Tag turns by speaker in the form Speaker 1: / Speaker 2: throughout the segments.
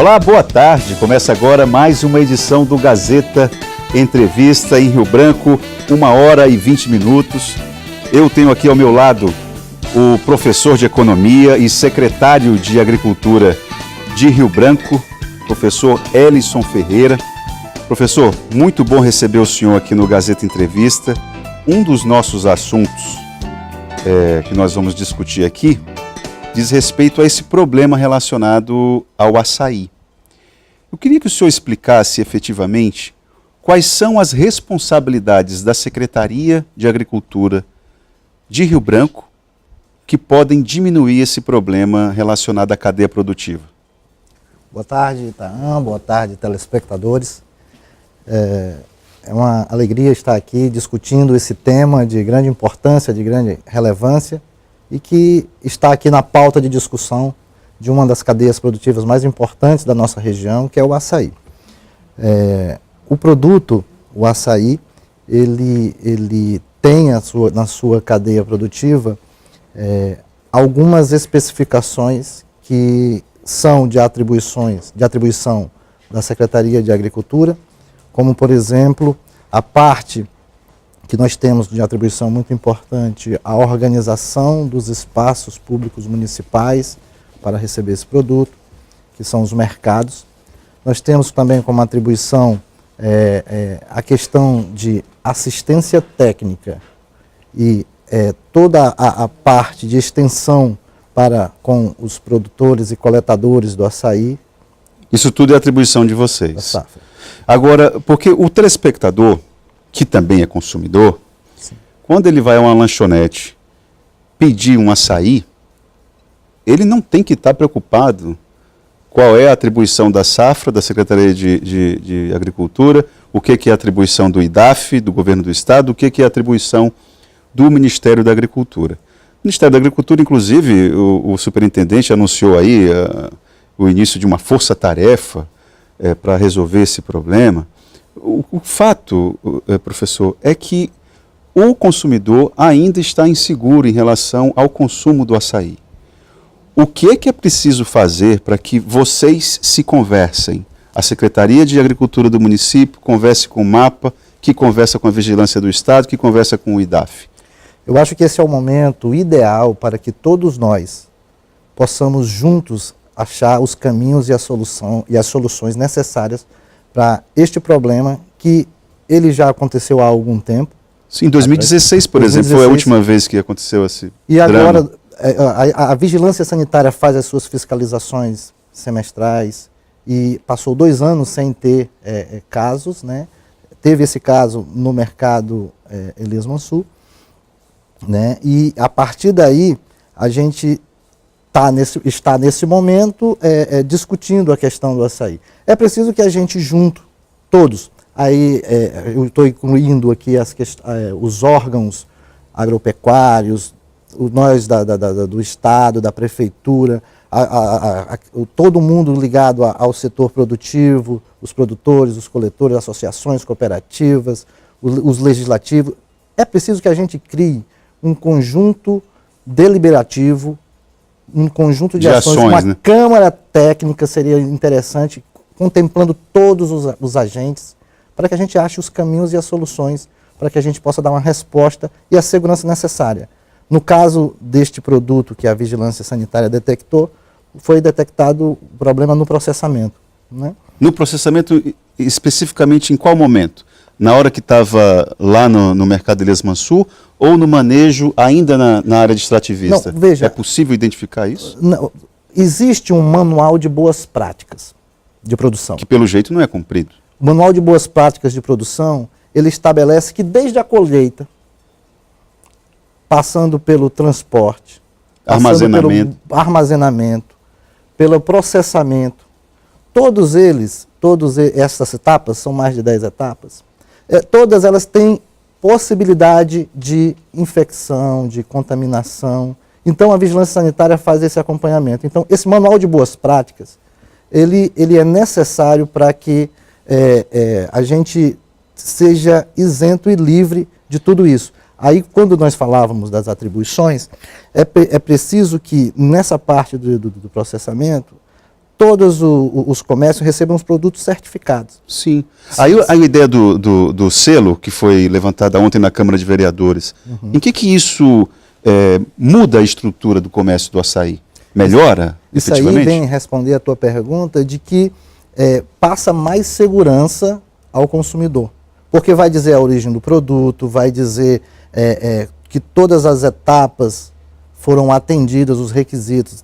Speaker 1: Olá, boa tarde. Começa agora mais uma edição do Gazeta Entrevista em Rio Branco, 1h20. Eu tenho aqui ao meu lado o professor de Economia e secretário de Agricultura de Rio Branco, professor Elison Ferreira. Professor, muito bom receber o senhor aqui no Gazeta Entrevista. Um dos nossos assuntos que nós vamos discutir aqui diz respeito a esse problema relacionado ao açaí. Eu queria que o senhor explicasse efetivamente quais são as responsabilidades da Secretaria de Agricultura de Rio Branco que podem diminuir esse problema relacionado à cadeia produtiva.
Speaker 2: Boa tarde, Itaã, boa tarde, telespectadores. É uma alegria estar aqui discutindo esse tema de grande importância, de grande relevância e que está aqui na pauta de discussão de uma das cadeias produtivas mais importantes da nossa região, que é o açaí. O produto, o açaí, ele tem na sua cadeia produtiva algumas especificações que são de atribuição da Secretaria de Agricultura, como, por exemplo, a parte que nós temos de atribuição muito importante, a organização dos espaços públicos municipais para receber esse produto, que são os mercados. Nós temos também como atribuição a questão de assistência técnica e toda a parte de extensão com os produtores e coletadores do açaí.
Speaker 1: Isso tudo é atribuição de vocês.
Speaker 2: Da safra.
Speaker 1: Agora, porque o telespectador, que também é consumidor, sim, quando ele vai a uma lanchonete pedir um açaí, ele não tem que estar preocupado qual é a atribuição da safra, da Secretaria de Agricultura, o que é a atribuição do IDAF, do Governo do Estado, o que é a atribuição do Ministério da Agricultura. O Ministério da Agricultura, inclusive, o superintendente anunciou aí o início de uma força-tarefa para resolver esse problema. O fato, professor, é que o consumidor ainda está inseguro em relação ao consumo do açaí. O que é preciso fazer para que vocês se conversem? A Secretaria de Agricultura do município converse com o MAPA, que conversa com a Vigilância do Estado, que conversa com o IDAF.
Speaker 2: Eu acho que esse é o momento ideal para que todos nós possamos juntos achar os caminhos e as soluções necessárias para este problema, que ele já aconteceu há algum tempo.
Speaker 1: Sim, em 2016, por exemplo, foi a última vez que aconteceu esse drama.
Speaker 2: Agora a Vigilância Sanitária faz as suas fiscalizações semestrais e passou 2 anos sem ter casos, né? Teve esse caso no mercado Elias Mansur, né? E a partir daí a gente está nesse momento discutindo a questão do açaí. É preciso que a gente junto, todos, aí eu estou incluindo aqui os órgãos agropecuários, nós do Estado, da Prefeitura, todo mundo ligado ao setor produtivo, os produtores, os coletores, associações, cooperativas, os legislativos. É preciso que a gente crie um conjunto deliberativo, um conjunto de ações, uma
Speaker 1: né?
Speaker 2: Câmara técnica seria interessante, contemplando todos os agentes, para que a gente ache os caminhos e as soluções, para que a gente possa dar uma resposta e a segurança necessária. No caso deste produto que a Vigilância Sanitária detectou, foi detectado o problema no processamento, né?
Speaker 1: No processamento, especificamente em qual momento? Na hora que estava lá no mercado Elias Mansur ou no manejo ainda na área de extrativista?
Speaker 2: Não, veja,
Speaker 1: é possível identificar isso?
Speaker 2: Não, existe um manual de boas práticas de produção.
Speaker 1: Que pelo jeito não é cumprido.
Speaker 2: O manual de boas práticas de produção, ele estabelece que desde a colheita, passando pelo transporte, armazenamento, pelo processamento, essas etapas, são mais de 10 etapas, todas elas têm possibilidade de infecção, de contaminação. Então a Vigilância Sanitária faz esse acompanhamento. Então esse manual de boas práticas, ele é necessário para que a gente seja isento e livre de tudo isso. Aí, quando nós falávamos das atribuições, é preciso que, nessa parte do processamento, todos os comércios recebam os produtos certificados.
Speaker 1: Sim. Aí a ideia do selo, que foi levantada ontem na Câmara de Vereadores, em que isso muda a estrutura do comércio do açaí? Melhora,
Speaker 2: Isso
Speaker 1: efetivamente?
Speaker 2: aí vem responder a tua pergunta de que passa mais segurança ao consumidor. Porque vai dizer a origem do produto, vai dizer que todas as etapas foram atendidas, os requisitos,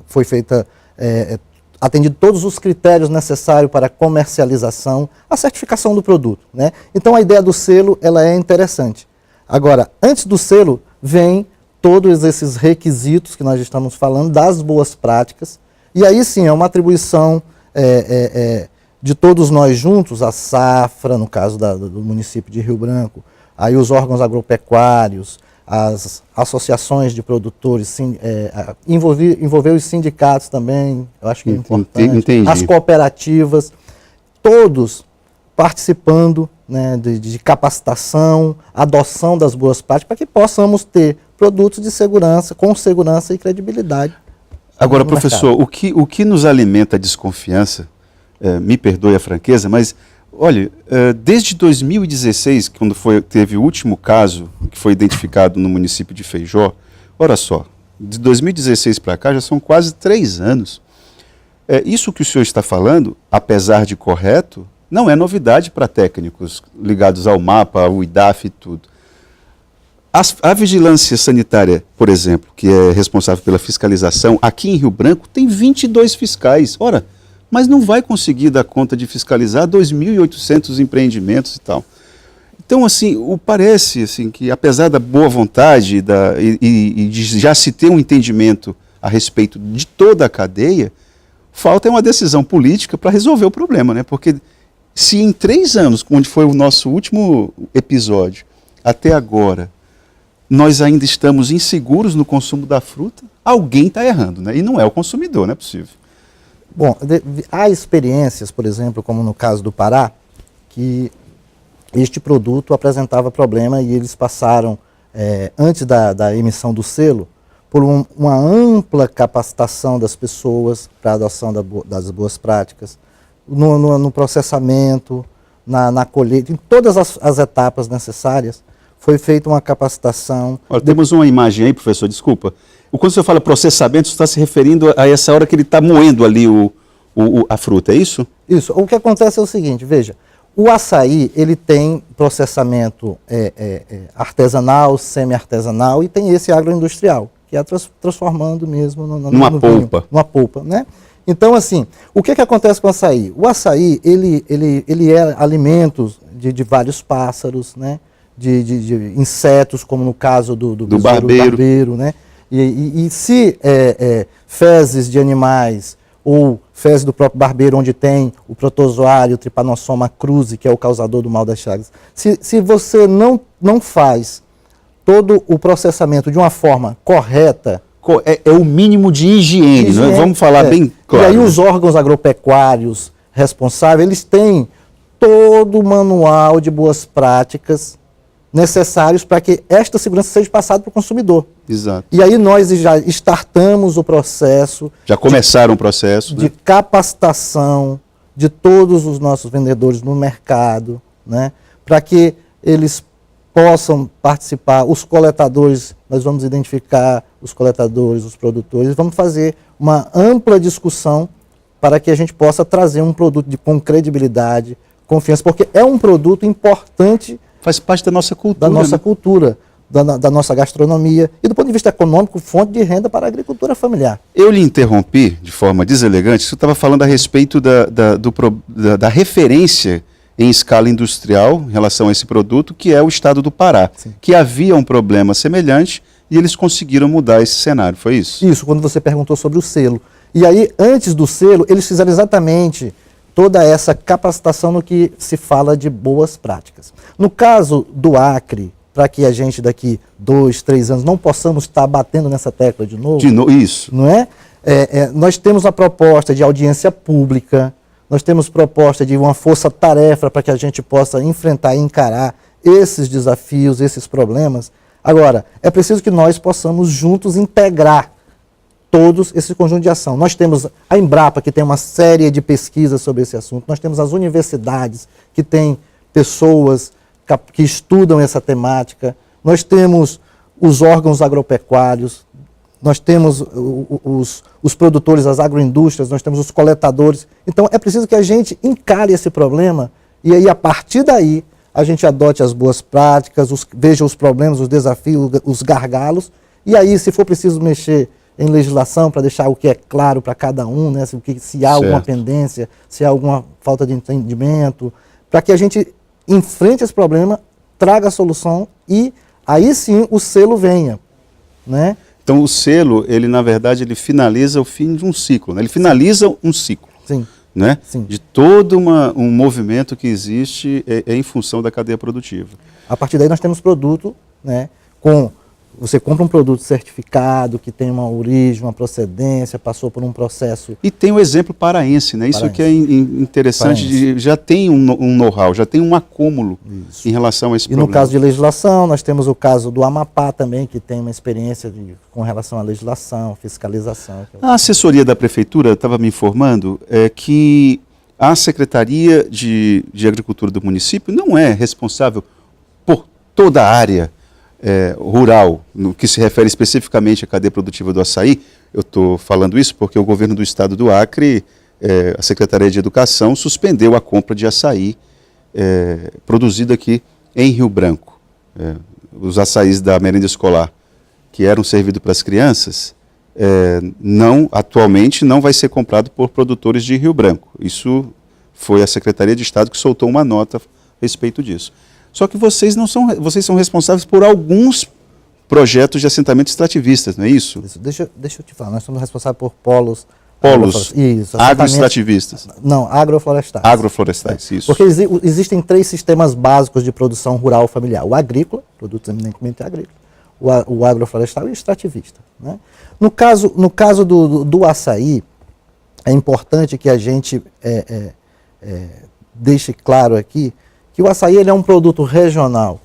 Speaker 2: foi feita, atendido todos os critérios necessários para a comercialização, a certificação do produto, né? Então a ideia do selo, ela é interessante. Agora, antes do selo, vem todos esses requisitos que nós estamos falando, das boas práticas, e aí sim é uma atribuição de todos nós juntos, a Safra, no caso do município de Rio Branco, aí os órgãos agropecuários, as associações de produtores, envolver os sindicatos também, eu acho que é importante,
Speaker 1: Entendi.
Speaker 2: As cooperativas, todos participando, né, de capacitação, adoção das boas práticas, para que possamos ter produtos de segurança, com segurança e credibilidade.
Speaker 1: Agora, professor, o que nos alimenta a desconfiança, me perdoe a franqueza, mas, olha, desde 2016, quando teve o último caso que foi identificado no município de Feijó, olha só, de 2016 para cá já são quase 3 anos. Isso que o senhor está falando, apesar de correto, não é novidade para técnicos ligados ao MAPA, ao IDAF e tudo. A vigilância sanitária, por exemplo, que é responsável pela fiscalização, aqui em Rio Branco tem 22 fiscais. Ora, mas não vai conseguir dar conta de fiscalizar 2.800 empreendimentos e tal. Então, assim, parece assim, que apesar da boa vontade e de já se ter um entendimento a respeito de toda a cadeia, falta uma decisão política para resolver o problema, né? Porque se em 3 anos, onde foi o nosso último episódio, até agora, nós ainda estamos inseguros no consumo da fruta, alguém está errando, né? E não é o consumidor, não é possível.
Speaker 2: Bom, há experiências, por exemplo, como no caso do Pará, que este produto apresentava problema e eles passaram, antes da emissão do selo, por uma ampla capacitação das pessoas para a adoção das boas práticas, no processamento, na colheita, em todas as etapas necessárias, foi feita uma capacitação.
Speaker 1: Olha, temos uma imagem aí, professor, desculpa. Quando o senhor fala processamento, você está se referindo a essa hora que ele está moendo ali a fruta, é isso?
Speaker 2: Isso. O que acontece é o seguinte, veja, o açaí, ele tem processamento artesanal, semi-artesanal e tem esse agroindustrial, que é transformando mesmo
Speaker 1: numa polpa.
Speaker 2: Numa polpa, né? Então, assim, o que acontece com o açaí? O açaí, ele é alimentos de vários pássaros, né? De insetos, como no caso do barbeiro, né? E se fezes de animais ou fezes do próprio barbeiro, onde tem o protozoário, o Trypanosoma cruzi, que é o causador do mal das chagas, se você não faz todo o processamento de uma forma correta...
Speaker 1: É o mínimo de higiene, né? Vamos falar bem claro.
Speaker 2: E aí os órgãos agropecuários responsáveis, eles têm todo o manual de boas práticas necessários para que esta segurança seja passada para o consumidor.
Speaker 1: Exato.
Speaker 2: E aí nós já startamos o processo.
Speaker 1: Já começaram o processo.
Speaker 2: De capacitação de todos os nossos vendedores no mercado, né? Para que eles possam participar, os coletadores, nós vamos identificar os coletadores, os produtores, vamos fazer uma ampla discussão para que a gente possa trazer um produto com credibilidade, confiança, porque é um produto importante.
Speaker 1: Faz parte da nossa cultura.
Speaker 2: Da nossa cultura, da nossa gastronomia e do ponto de vista econômico, fonte de renda para a agricultura familiar.
Speaker 1: Eu lhe interrompi de forma deselegante, você estava falando a respeito da referência em escala industrial em relação a esse produto, que é o estado do Pará, sim, que havia um problema semelhante e eles conseguiram mudar esse cenário, foi isso?
Speaker 2: Isso, quando você perguntou sobre o selo. E aí, antes do selo, eles fizeram exatamente toda essa capacitação no que se fala de boas práticas. No caso do Acre, para que a gente daqui 2, 3 anos não possamos estar batendo nessa tecla de novo.
Speaker 1: Isso.
Speaker 2: Não é? Nós temos a proposta de audiência pública, nós temos proposta de uma força-tarefa para que a gente possa enfrentar e encarar esses desafios, esses problemas. Agora, é preciso que nós possamos juntos integrar todos esse conjunto de ação. Nós temos a Embrapa, que tem uma série de pesquisas sobre esse assunto, nós temos as universidades, que têm pessoas que estudam essa temática, nós temos os órgãos agropecuários, nós temos os produtores, as agroindústrias, nós temos os coletadores. Então é preciso que a gente encare esse problema e aí a partir daí a gente adote as boas práticas, veja os problemas, os desafios, os gargalos, e aí se for preciso mexer em legislação para deixar o que é claro para cada um, né, se há alguma pendência, se há alguma falta de entendimento, para que a gente enfrente esse problema, traga a solução e aí sim o selo venha, né?
Speaker 1: Então o selo, ele na verdade, ele finaliza o fim de um ciclo, né? Ele finaliza um ciclo,
Speaker 2: sim,
Speaker 1: né?
Speaker 2: Sim.
Speaker 1: De todo um movimento que existe em função da cadeia produtiva.
Speaker 2: A partir daí nós temos produto, né, você compra um produto certificado, que tem uma origem, uma procedência, passou por um processo.
Speaker 1: E tem o exemplo paraense, né? Isso que é interessante, já tem um know-how, já tem um acúmulo em relação a esse problema.
Speaker 2: E no caso de legislação, nós temos o caso do Amapá também, que tem uma experiência com relação à legislação, fiscalização.
Speaker 1: A assessoria da prefeitura estava me informando que a Secretaria de Agricultura do município não é responsável por toda a área rural, no que se refere especificamente à cadeia produtiva do açaí. Eu estou falando isso porque o governo do estado do Acre, a Secretaria de Educação, suspendeu a compra de açaí produzido aqui em Rio Branco. Os açaís da merenda escolar que eram servidos para as crianças, atualmente não vai ser comprado por produtores de Rio Branco. Isso foi a Secretaria de Estado que soltou uma nota a respeito disso. Só que vocês são responsáveis por alguns projetos de assentamento extrativistas, não é isso?
Speaker 2: Deixa eu te falar, nós somos responsáveis por polos
Speaker 1: isso, agroextrativistas.
Speaker 2: Não, agroflorestais.
Speaker 1: Agroflorestais, isso.
Speaker 2: Porque existem 3 sistemas básicos de produção rural familiar. O agrícola, produtos eminentemente agrícolas, o agroflorestal e o extrativista, né? No caso do açaí, é importante que a gente deixe claro aqui que o açaí ele é um produto regional.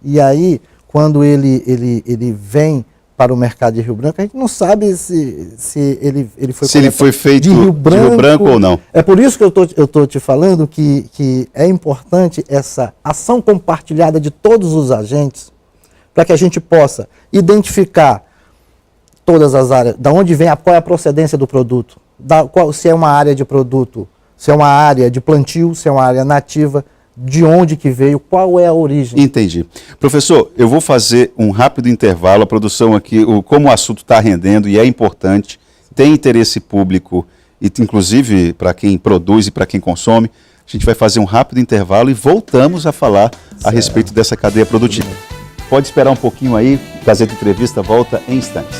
Speaker 2: E aí, quando ele vem para o mercado de Rio Branco, a gente não sabe se ele foi feito de Rio Branco
Speaker 1: ou não.
Speaker 2: É por isso que eu estou te falando que é importante essa ação compartilhada de todos os agentes, para que a gente possa identificar todas as áreas, da onde vem, qual é a procedência do produto, se é uma área de produto, se é uma área de plantio, se é uma área nativa, de onde que veio, qual é a origem.
Speaker 1: Entendi. Professor, eu vou fazer um rápido intervalo, a produção aqui, como o assunto está rendendo e é importante, tem interesse público, e inclusive para quem produz e para quem consome, a gente vai fazer um rápido intervalo e voltamos a falar a respeito dessa cadeia produtiva. Pode esperar um pouquinho aí, Gazeta Entrevista volta em instantes.